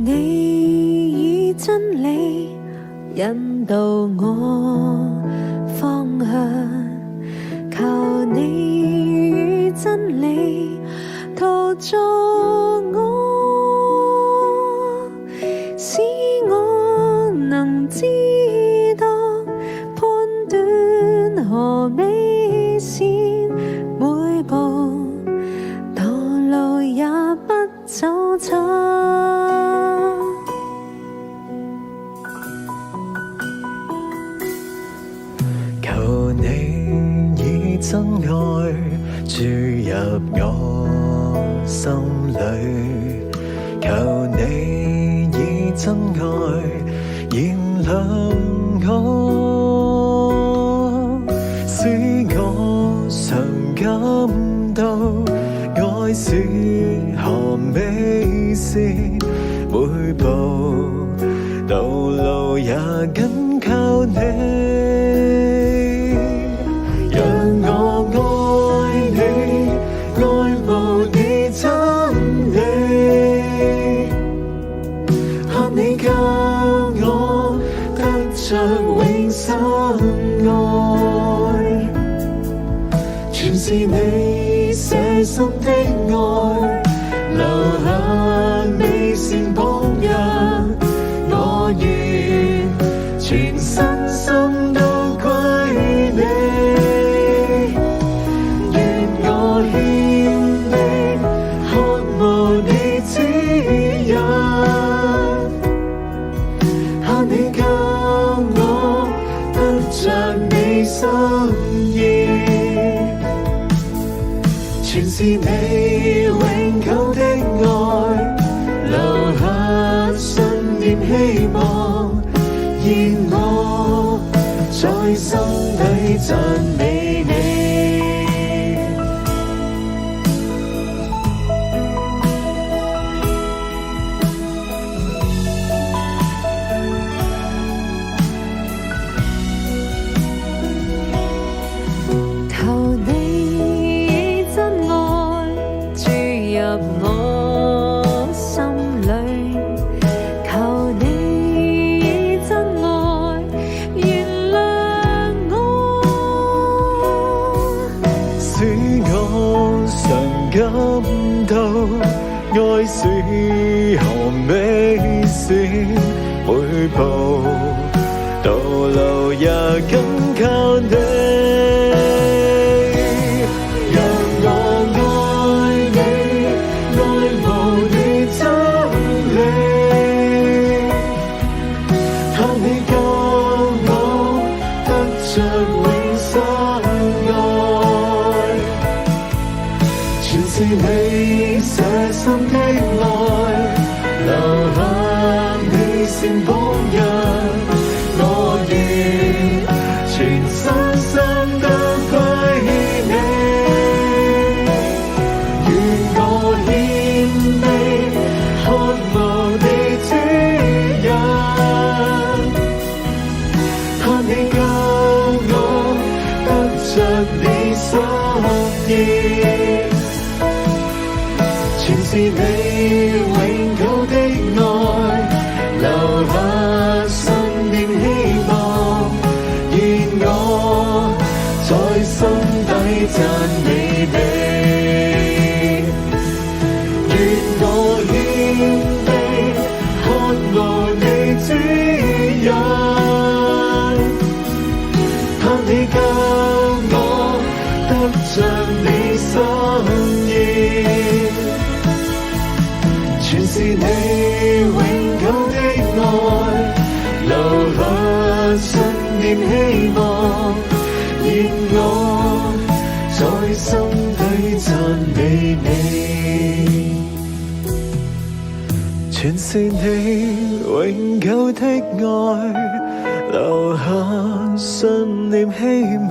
你以真理引導我方向，求你以真理陶造我，使我能知道判斷何美善，每步道路也不走錯。求你以真愛注入我心裏，求你以真愛燃亮我，使我常感到愛是何美善，每步道路也緊靠你。永生愛，全是你捨心的愛，留下美善榜樣，我願全身心都歸你，願我獻力渴慕你指引，盼你教我得着你心意，全是你永久的愛，留下信念希望，願我在心底讚美你。我心裏，求你以真愛原諒我，使我常感到愛是何美善，每步道路也緊靠你。全是你捨心的愛，留下美善榜樣，我願全身心都歸你，願我獻力渴慕你指引，盼你教我得着你心意，全是你永久的愛，留下信念希望，願我在心底讚美你，願我獻力渴慕你指引，盼你教我得着你心意，全是你永久的愛，留下信念希望，願我在心底讚美你，全是你永久的愛，留下信念希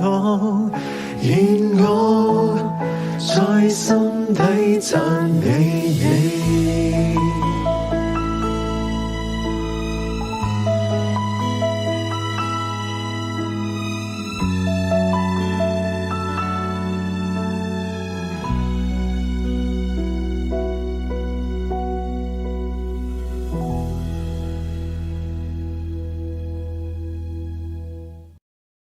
望，願我在心底讚美你。